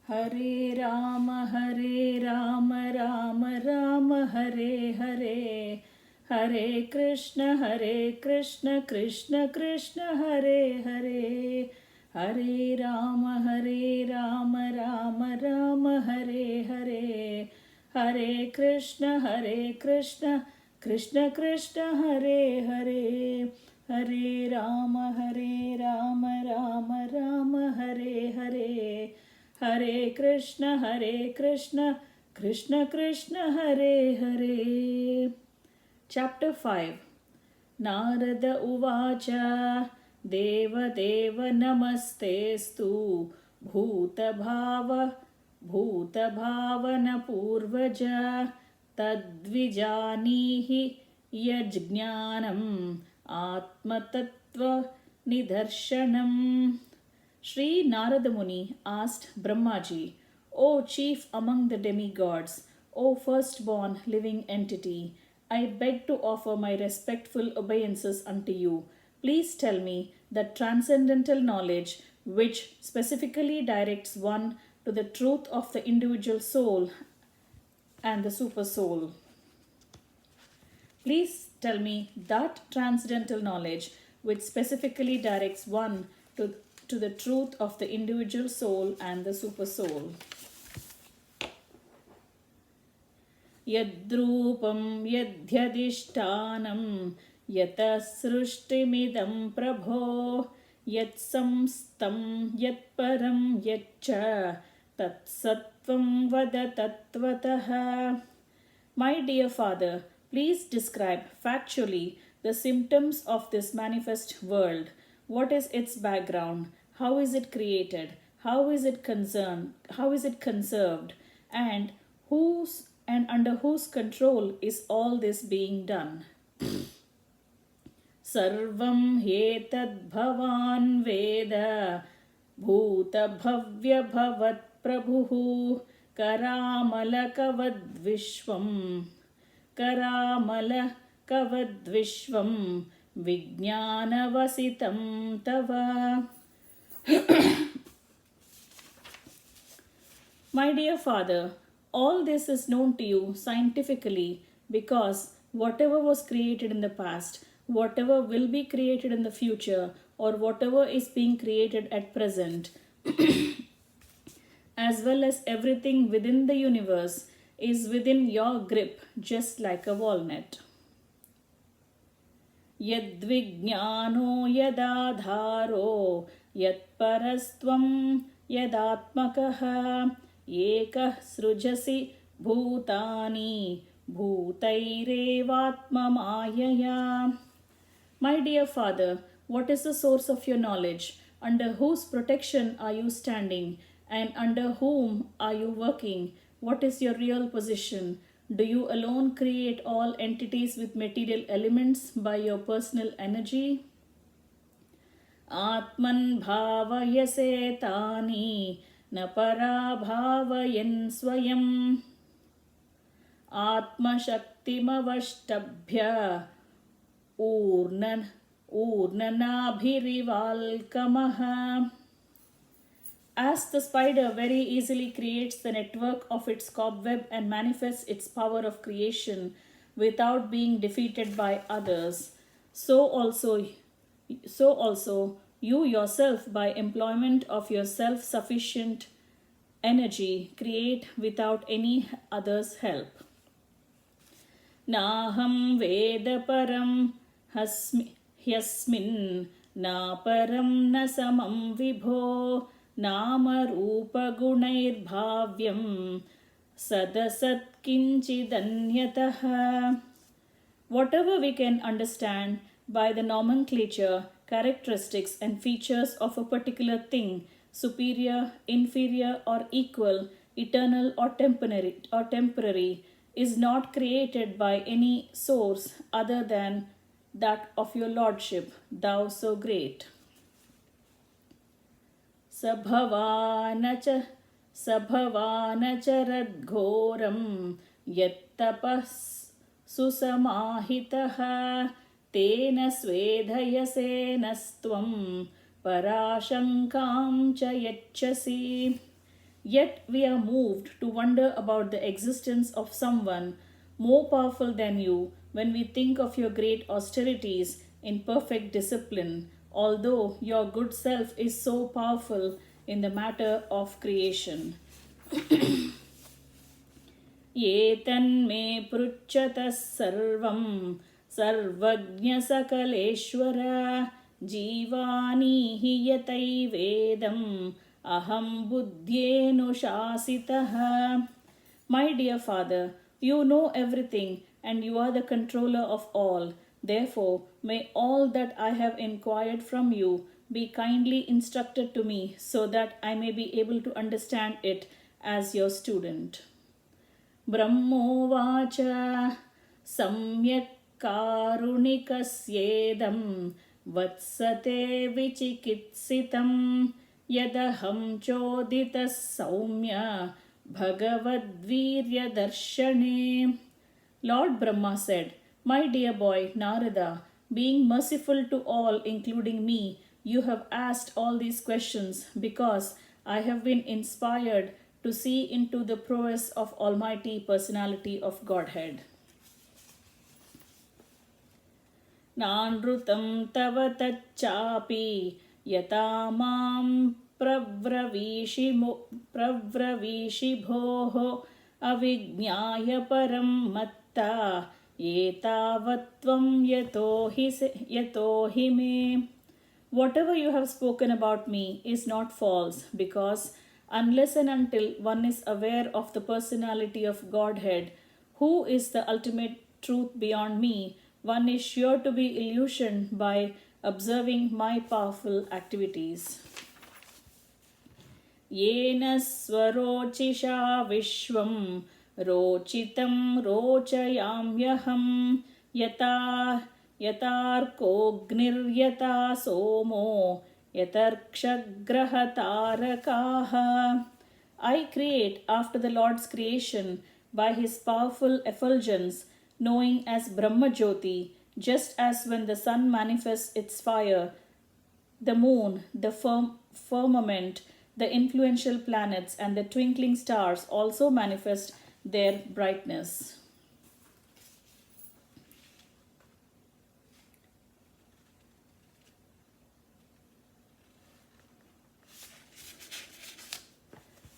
Hare Rama Rama Hare Hare. Hare Krishna Krishna Krishna Hare Hare. Hare Rama Rama Rama Hare Hare. Hare Krishna Krishna Krishna Hare Hare. Hare Rama Rama Hare Hare. Hare Krishna Krishna Krishna Hare Hare. Chapter 5. Narada Uvacha Deva Deva Namastestu Bhutabhavana Purvaja Tadvijanihi Yajnanam Atmatattva Nidarshanam. Sri Narada Muni asked Brahmaji, O chief among the demigods, O firstborn living entity, I beg to offer my respectful obeisances unto you. Please tell me that transcendental knowledge which specifically directs one to the truth of the individual soul and the supersoul. Please tell me that transcendental knowledge which specifically directs one to the truth of the individual soul and the supersoul. Yadrupam yadhyadishtanam yata srishtimidam prabho yatsamstam yatparam yatcha tatsatvam vada tatvataha. My dear father, please describe factually the symptoms of this manifest world. What is its background? How is it created? How is it concerned? How is it conserved? And under whose control is all this being done? Sarvam hetad bhavan veda bhuta bhavya bhavat prabhuhu karamala kavad vishvam vijnanavasitam tava. My dear father, all this is known to you scientifically because whatever was created in the past, whatever will be created in the future, or whatever is being created at present, as well as everything within the universe, is within your grip just like a walnut. Yadvijnano yadadharo yatparastvam yadatmakaha ekah srujasi bhutani bhutairevatma mayaya. My dear father, what is the source of your knowledge? Under whose protection are you standing? And under whom are you working? What is your real position? Do you alone create all entities with material elements by your personal energy? Atman bhavayase tani na para bhavayan swayam Atma shaktimavashtabhya urnanabhirivalkamaha. As the spider very easily creates the network of its cobweb and manifests its power of creation without being defeated by others, so also you yourself, by employment of your self-sufficient energy, create without any other's help. Naham veda param hyasmin na param na samam vibho Nama Rupa Gunair Bhavyam Sadasat Kinchidanyataha. Whatever we can understand by the nomenclature, characteristics, and features of a particular thing, superior, inferior, or equal, eternal or temporary, is not created by any source other than that of your Lordship, thou so great. Sabhavanacharadghoram yattapas susamahitaha tena svedhayasenastvam parashankam cha yachasi. Yet we are moved to wonder about the existence of someone more powerful than you when we think of your great austerities in perfect discipline, although your good self is so powerful in the matter of creation. ये तन्मे पृच्छतः सर्वं सर्वज्ञसकलेश्वर जीवानीहि यतैवेदम् aham buddhyenushasitah. My dear Father, you know everything and you are the controller of all. Therefore, may all that I have inquired from you be kindly instructed to me so that I may be able to understand it as your student. Brahmovacha samyak karunikasyedam vatsate vichikitsitam yadaham choditas saumya bhagavadvirya darshane. Lord Brahma said, My dear boy Narada, being merciful to all, including me, you have asked all these questions because I have been inspired to see into the prowess of Almighty Personality of Godhead. Nanrutam tava tacchapi yata mam pravravishi bhoho avijñāya param matta etavatvam yatohi me. Whatever you have spoken about me is not false, because unless and until one is aware of the personality of Godhead, who is the ultimate truth beyond me, one is sure to be illusioned by observing my powerful activities. Yena swarochisha vishvam rochitam rochayamyaham yatarkognir somo yatarkshagrahatarakaha. I create after the Lord's creation by his powerful effulgence, knowing as Brahma Jyoti, just as when the sun manifests its fire, the moon, the firmament, the influential planets, and the twinkling stars also manifest their brightness.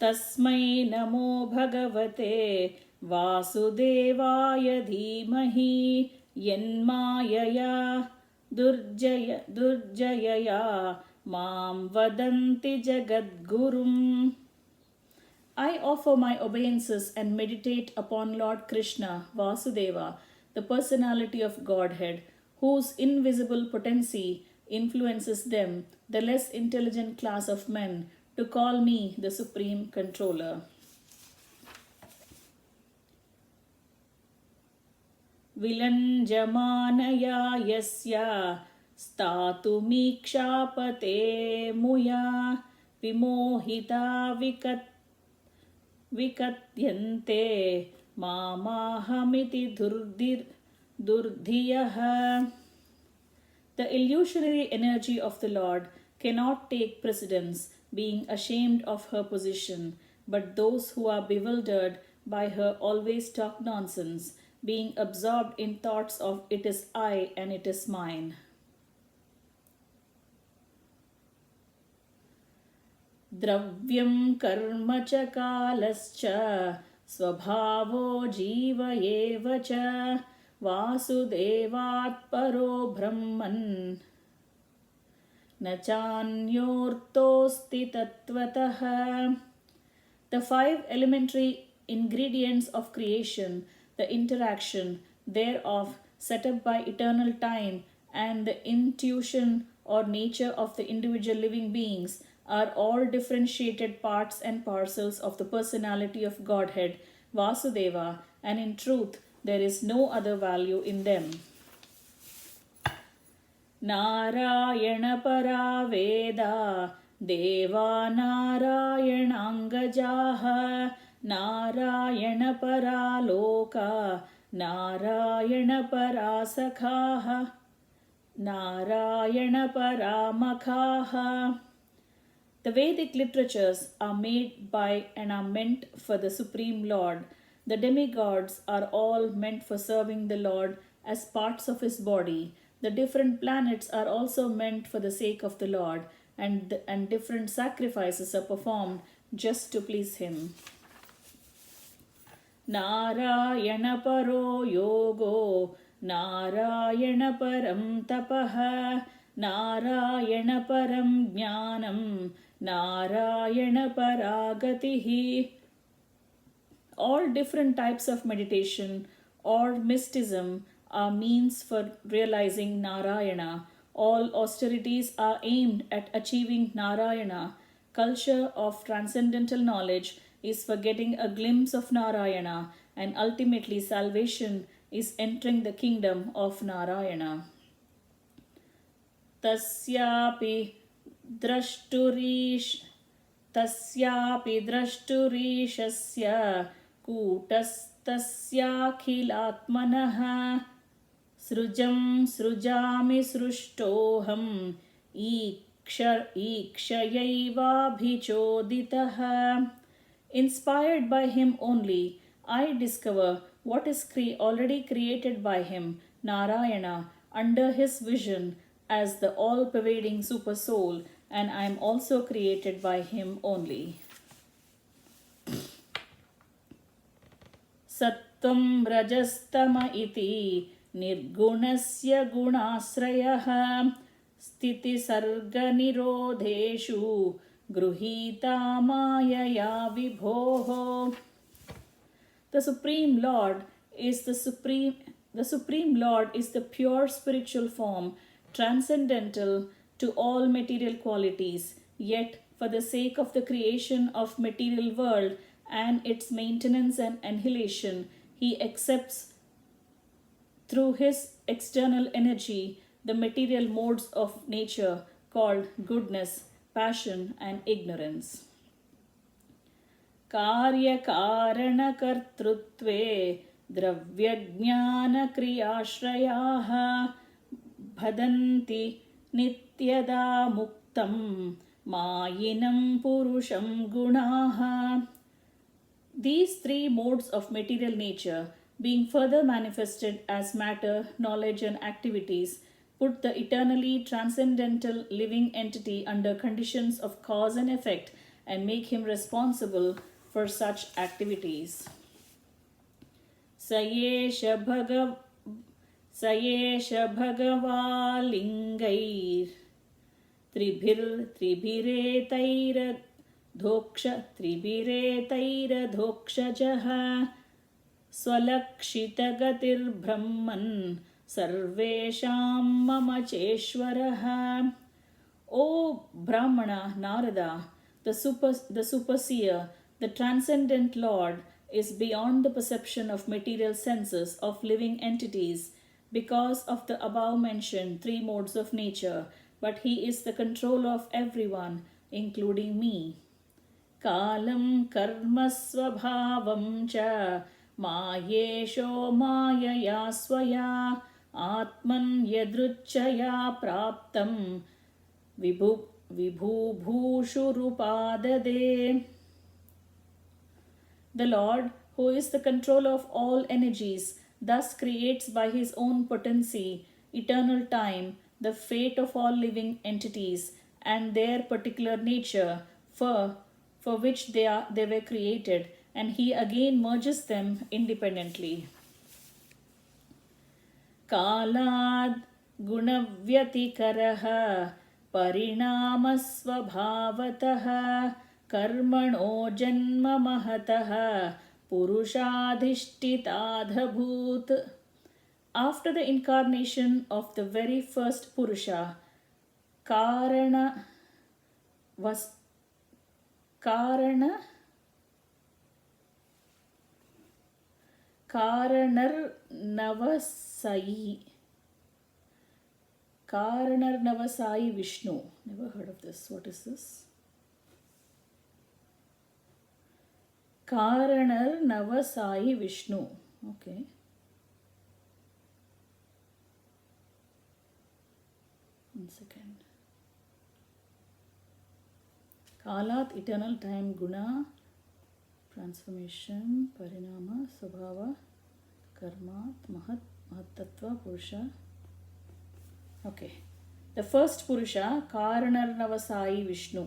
Tasmai namo bhagavate vasudevaya dhimahi yanmayaya durjayaya mam vadanti jagadgurum. I offer my obeisances and meditate upon Lord Krishna, Vasudeva, the personality of Godhead, whose invisible potency influences them, the less intelligent class of men, to call me the Supreme Controller. Vilanjamanaya yasya statumikshapate muya vimohita vikatyante mamahamiti durdhiyaha. The illusionary energy of the Lord cannot take precedence, being ashamed of her position, but those who are bewildered by her always talk nonsense, being absorbed in thoughts of it is I and it is mine. Dravyam karma cha kalascha svabhavo jiva eva cha vasudevat paro brahman nachanyortosti tatvataha. The five elementary ingredients of creation, the interaction thereof set up by eternal time, and the intuition or nature of the individual living beings are all differentiated parts and parcels of the personality of Godhead, Vasudeva, and in truth there is no other value in them. Narayana para veda deva narayanangajaha narayana para loka narayana para sakhaha narayana para makhaha. The Vedic literatures are made by and are meant for the Supreme Lord. The demigods are all meant for serving the Lord as parts of his body. The different planets are also meant for the sake of the Lord, and different sacrifices are performed just to please him. Narayana paro yogo, Narayana param tapaha, Narayana param jnanam, Narayana paragatihi. All different types of meditation or mysticism are means for realizing Narayana. All austerities are aimed at achieving Narayana. Culture of transcendental knowledge is for getting a glimpse of Narayana, and ultimately salvation is entering the kingdom of Narayana. तस्यापि द्रष्टुरीश तस्यापि द्रष्टुरीशस्य कूटस्थस्याखिलात्मनः सृजं सृजामि सृष्टोऽहम् ईक्षयैवाभिचोदितः. Inspired by him only, I discover what is already created by him, Narayana, under his vision as the all-pervading super soul, and I am also created by him only. Sattvam rajastama iti nirgunasya gunasrayah sthiti sarga nirodheshu gruhita mayaya vibhoho. The Supreme Lord is the Supreme Lord is the pure spiritual form, transcendental to all material qualities, yet for the sake of the creation of material world and its maintenance and annihilation, he accepts through his external energy the material modes of nature called goodness, passion and ignorance. Karya-karana-kartrutve dravyajnana-kriyashrayaः bhadanti nityada muktam mayinam purusham gunaha. These three modes of material nature, being further manifested as matter, knowledge and activities, put the eternally transcendental living entity under conditions of cause and effect and make him responsible for such activities. Sayesha bhagavalinger tribhiretairadhokshajaha swalakshitagatir brahman sarvesham mama cheshwaraha. O Brahmana Narada, the superseer, the transcendent Lord, is beyond the perception of material senses of living entities because of the above mentioned three modes of nature, but he is the controller of everyone, including me. Kalam karma svabhavam cha mayesho mayaya swaya atman yadruchaya praptam vibhubhushurupadade. The Lord, who is the controller of all energies, thus creates by his own potency, eternal time, the fate of all living entities and their particular nature for which they were created, and he again merges them independently. Kalad gunavyatikaraha parinamasvabhavataha karmano janma mahataha purushadhishtitadhabhut. After the incarnation of the very first Purusha, Karanar Navasai Vishnu. Never heard of this. What is this? Karanar Navasai Vishnu. Okay. One second. Kalat, eternal time, guna, transformation, parinama, swabhava, karmat, mahatattva, purusha. Okay. The first Purusha, Karanarnavasai Vishnu.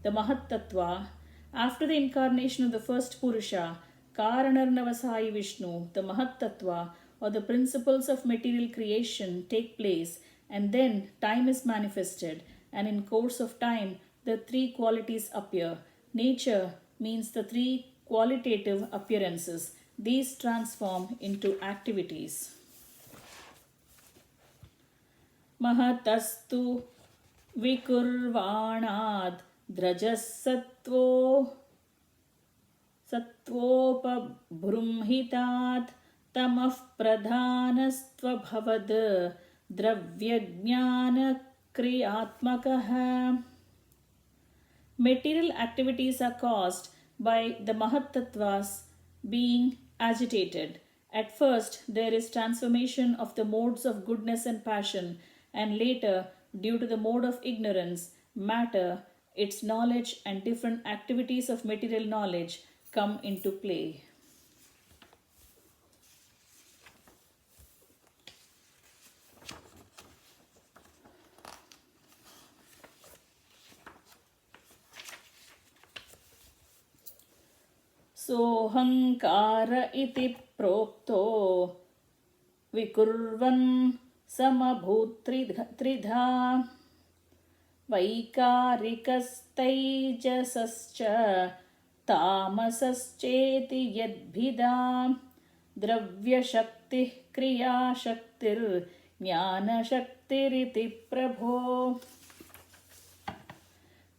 The Mahatattva. After the incarnation of the first Purusha, Karanarnavasai Vishnu, the Mahatattva, or the principles of material creation take place, and then time is manifested, and in course of time the three qualities appear. Nature means the three qualitative appearances. These transform into activities. महतस्तु विकुर्वाणाद् द्रजस्सत्त्वो सत्त्वोपबृंहितात् तमः प्रधानस्त्वभवद् द्रव्यज्ञानक्रियात्मकः. Material activities are caused by the Mahattattvas being agitated. At first, there is transformation of the modes of goodness and passion, and later, due to the mode of ignorance, matter, its knowledge, and different activities of material knowledge come into play. सोऽहङ्कार इति प्रोक्तो विकुर्वन् समभूत्त्रिधा वैकारिकस्तैजसश्च तामसश्चेति यद्भिदा द्रव्यशक्तिः क्रियाशक्तिर्ज्ञानशक्तिरिति प्रभो.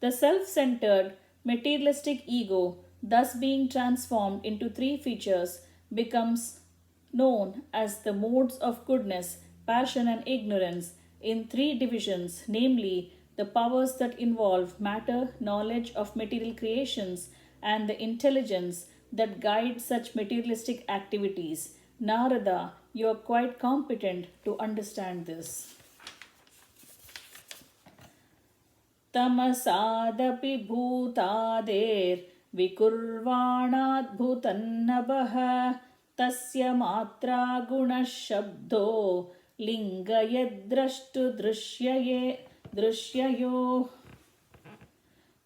The self-centered materialistic ego, thus being transformed into three features, becomes known as the modes of goodness, passion, and ignorance in three divisions, namely the powers that involve matter, knowledge of material creations, and the intelligence that guide such materialistic activities. Narada, you are quite competent to understand this. तमसादपि भूतादेर्विकुर्वाणाद्भुतन्नभः तस्य मात्रा गुणः शब्दो लिङ्गयद्द्रष्टुदृश्ययो.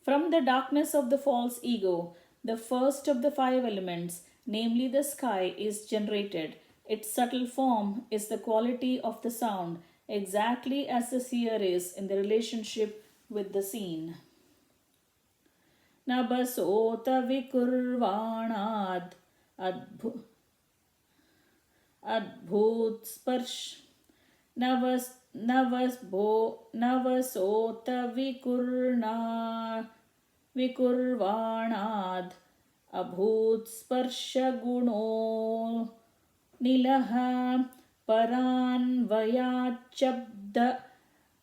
From the darkness of the false ego, the first of the five elements, namely the sky, is generated. Its subtle form is the quality of the sound, exactly as the seer is in the relationship with the seen. Nabasota vikurvanad adbhut sparsh navasota vikurvanad abhut sparsha guno nilaha paranvayachabda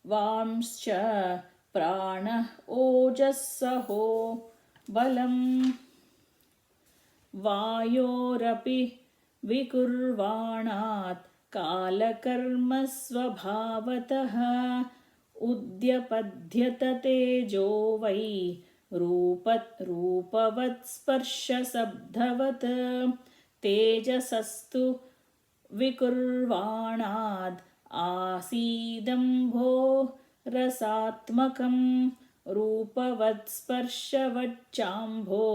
vamscha प्राणः ओजस्सहो बलम्. वायोरपि विकुर्वाणात् कालकर्मस्वभावतः उद्यपद्यत तेजो वै रूपवत्स्पर्शशब्दवत् तेजसस्तु विकुर्वाणाद् आसीदम्भो रसात्मकं रूपवत्स्पर्शवच्चाम्भो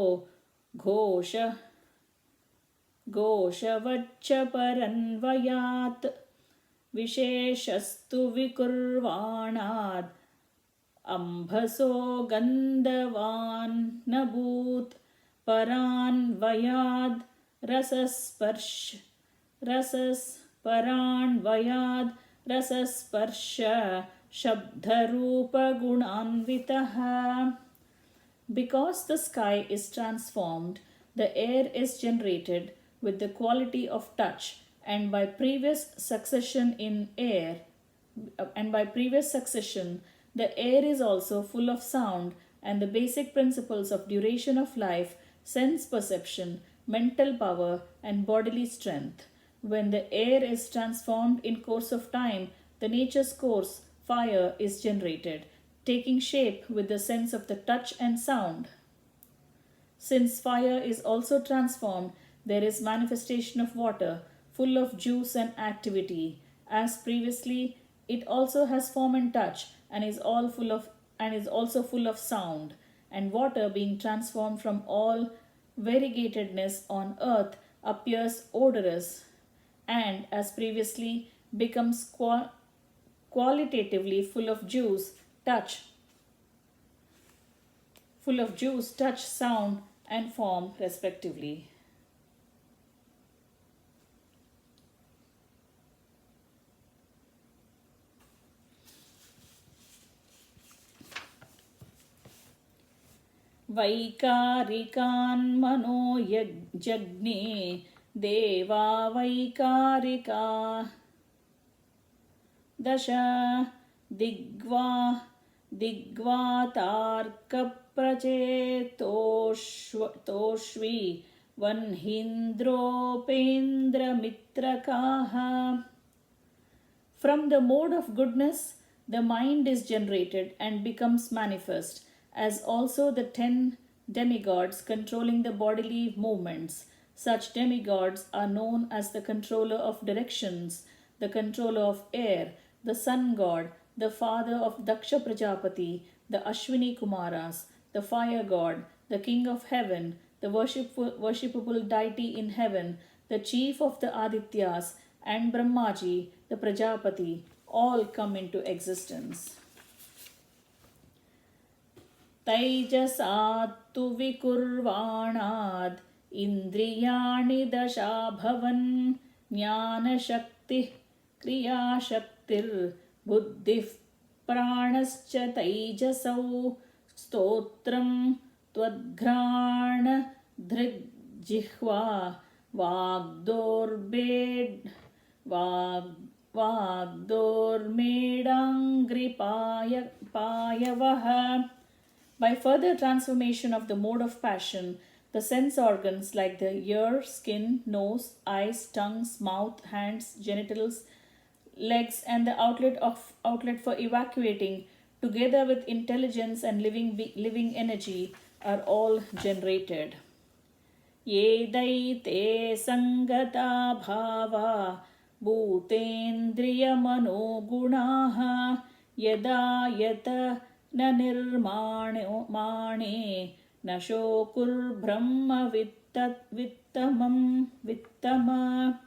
घोषवच्च परन्वयात् विशेषस्तु विकुर्वाणाद् अम्भसो गन्धवान्नभूत् परान्वयाद् रसस्पर्श Shabdharupagunanvitaha. Because the sky is transformed, the air is generated with the quality of touch, and by previous succession, the air is also full of sound, and the basic principles of duration of life, sense perception, mental power, and bodily strength. When the air is transformed in course of time, the nature's course, fire, is generated. taking shape with the sense of the touch and sound. Since fire is also transformed, there is manifestation of water, full of juice and activity. As previously, it also has form and touch, and is also full of sound. And water, being transformed from all variegatedness on earth, appears odorous, and as previously becomes qualitatively full of juice, touch, sound, and form, respectively. वैकारिकान् मनो जज्ञे देवा वैकारिका दश दिग्वातार्कप्रचेतोष्वी वह्नीन्द्रोपेन्द्रमित्रकाः. From the mode of goodness, the mind is generated and becomes manifest, as also the 10 demigods controlling the bodily movements. Such demigods are known as the controller of directions, the controller of air, the sun god, the father of Daksha Prajapati, the Ashwini Kumaras, the fire god, the king of heaven, the worshipable deity in heaven, the chief of the Adityas, and Brahmaji, the Prajapati, all come into existence. तैजसात्तु विकुर्वाणाद् इन्द्रियाणि दशाभवन् ज्ञानशक्तिः क्रियाशक्तिर्बुद्धिः प्राणश्च तैजसौ स्तोत्रं त्वद्घ्राणधृग्जिह्वा वाग्दोर्मेडाङ्घ्रिपायवः. By further transformation of the mode of passion, the sense organs like the ear, skin, nose, eyes, tongues, mouth, hands, genitals, legs, and the outlet for evacuating, together with intelligence and living energy, are all generated. Ye daite sangata bhava bhutendriya mano gunaha yada yata na nirmane na shokur brahma vittama.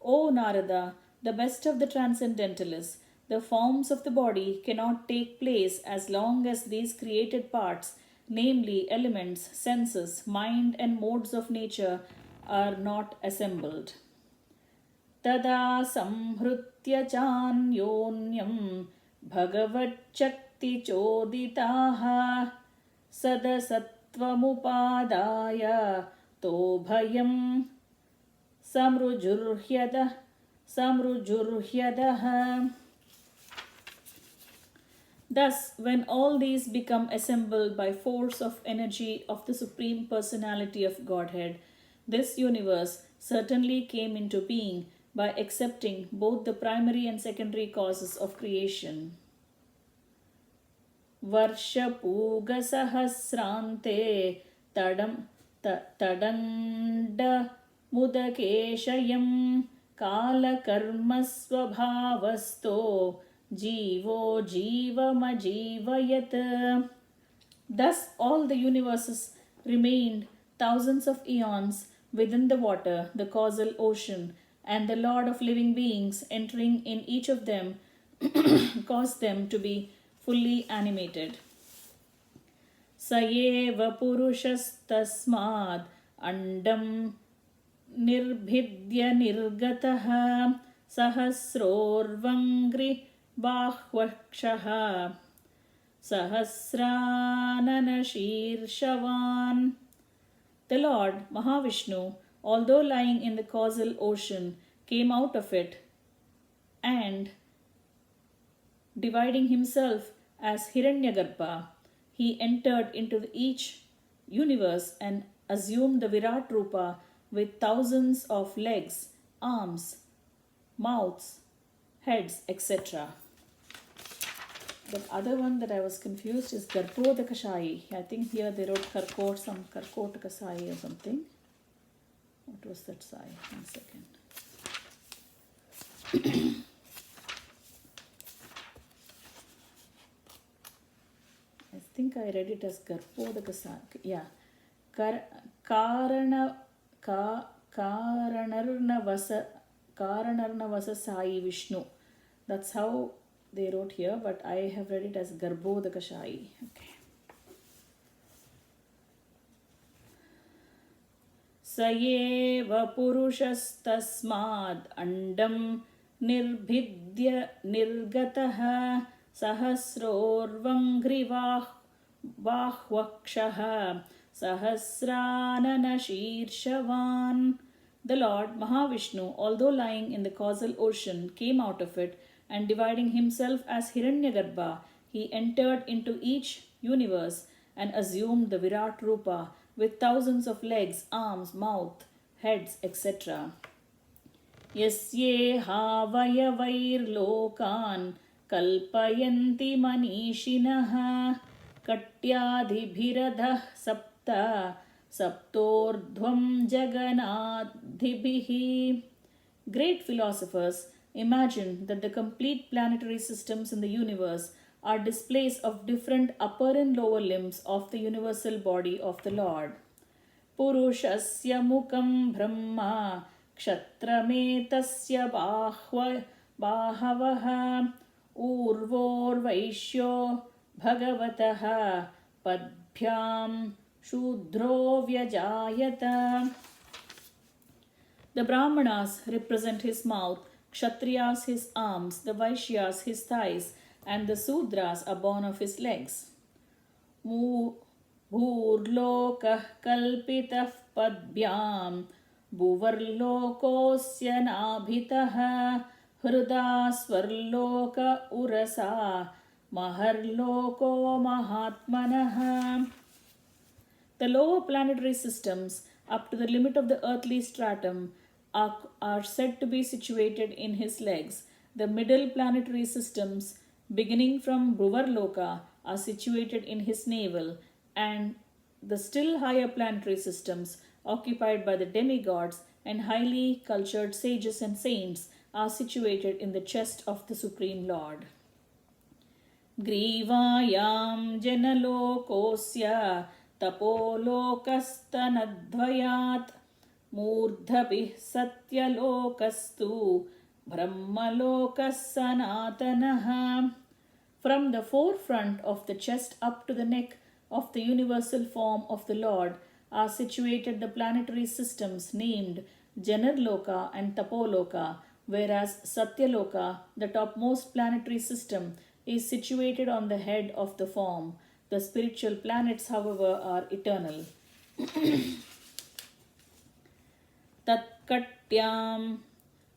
O Narada, the best of the transcendentalists, the forms of the body cannot take place as long as these created parts, namely elements, senses, mind, and modes of nature, are not assembled. Tada samhrutya chanyonyam bhagavat-shakti choditaha sadasatvamupadaya tobhayam samrujurhyadaha. Thus, when all these become assembled by force of energy of the Supreme Personality of Godhead, this universe certainly came into being by accepting both the primary and secondary causes of creation. Varshapuga sahasrante tadanda mudakeshayam kala karma svabhavasto jivo jivamajivayat. Thus all the universes remained thousands of eons within the water, the causal ocean, and the Lord of living beings entering in each of them caused them to be fully animated. Sayeva purushastasmad andam nirbhidya nirgataha sahasrorvangri bahvakshaha sahasrananashirshavan. The Lord, Mahavishnu, although lying in the causal ocean, came out of it and, dividing himself as Hiranyagarbha, he entered into each universe and assumed the Virat Rupa with thousands of legs, arms, mouths, heads, etc. The other one that I was confused is Garbhodakashayi. I think here they wrote some Karkotakasai or something. What was that sai? 1 second. I think I read it as Garbhodakasai. Yeah. Karanarnavasa Sai Vishnu. That's how they wrote here, but I have read it as Garbhodakashayi. Okay. स एव पुरुषस्तस्माद् अण्डं निर्भिद्य निर्गतः सहस्रोर्वङ्घ्रिबाह्वक्षः सहस्राननशीर्षवान्. The Lord Mahavishnu, although lying in the causal ocean, came out of it, and dividing himself as Hiranyagarbha, he entered into each universe and assumed the Virat Rupa with thousands of legs, arms, mouth, heads, etc. Yasyeha vayavairlokan kalpayanti manishinah katyadhibhiradah sapta saptordhvam jaganadhibihi. Great philosophers imagine that the complete planetary systems in the universe are displays of different upper and lower limbs of the universal body of the Lord. Purushasya mukam brahma kshatrametasya bahavaha urvor vaishyo bhagavataha padbhyam shudro vyajayata. The Brahmanas represent his mouth, Kshatriyas his arms, the Vaishyas his thighs, and the Sudras are born of his legs. Bhurlokah kalpitah padbhyam Bhuvarlokosya nabhitah Hruda swarloka urasa Maharloko mahatmanah. The lower planetary systems, up to the limit of the earthly stratum, are said to be situated in his legs. The middle planetary systems, beginning from Bhuvarloka, are situated in his navel, and the still higher planetary systems, occupied by the demigods and highly cultured sages and saints, are situated in the chest of the Supreme Lord. Grivayam janalokosya tapolokastanadvayat Murdhabih satyalokastu brahmalokas sanatanaha. From the forefront of the chest up to the neck of the universal form of the Lord are situated the planetary systems named Janarloka and Tapoloka, whereas Satyaloka, the topmost planetary system, is situated on the head of the form. The spiritual planets, however, are eternal. Tatkatyam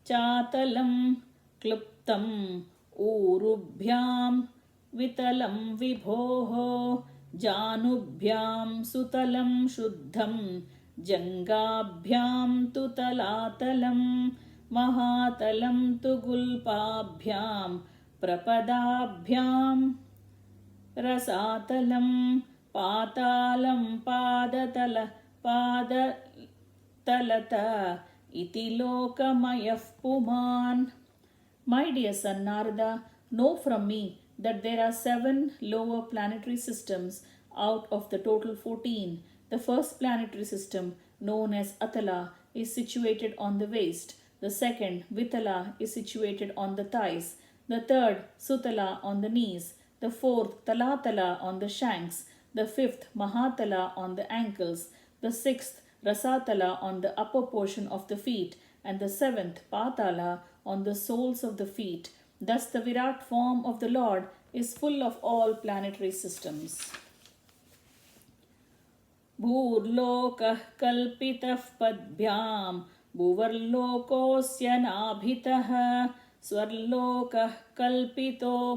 chatalam kluptam urubhyam vitalam vibhoho janubhyam sutalam shuddham jangabhyam tu talatalam mahatalam tu gulpabhyam prapadabhyam rasatalam patalam padatalata iti lokamayah puman. My dear son Narada, know from me that there are 7 lower planetary systems out of the total 14. The first planetary system, known as Atala, is situated on the waist. The second, Vitala, is situated on the thighs. The third, Sutala, on the knees. The fourth, Talatala, on the shanks. The fifth, Mahatala, on the ankles. The sixth, Rasatala, on the upper portion of the feet. And the seventh, Patala, on the soles of the feet. Thus the Virat form of the Lord is full of all planetary systems. Bhurlokah kalpitah padbhyam Bhuvarlokosya nabhitah Swarlokah kalpito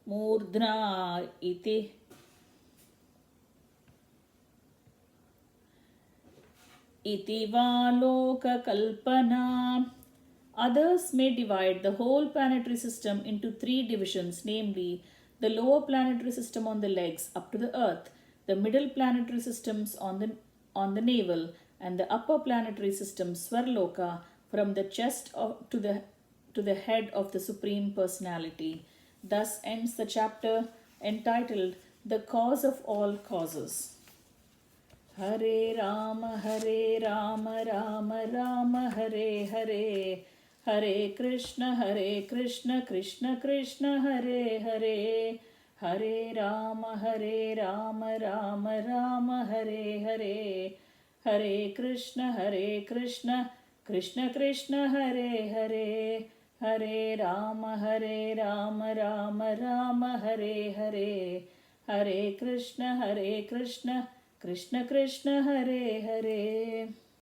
murdna iti va loka kalpana. Others may divide the whole planetary system into three divisions, namely the lower planetary system on the legs up to the earth, the middle planetary systems on the navel, and the upper planetary system Swarloka from the chest to the head of the Supreme Personality. Thus ends the chapter entitled The Cause of All Causes. Hare Rama, Rama Rama, Hare Hare. Hare Krishna, Krishna Krishna, Hare Hare. Hare Rama, Rama Rama, Hare Hare. Hare Krishna, Krishna Krishna, Hare Hare. Hare Rama, Rama Rama, Hare Hare. Hare Krishna, Krishna Krishna, Hare Hare.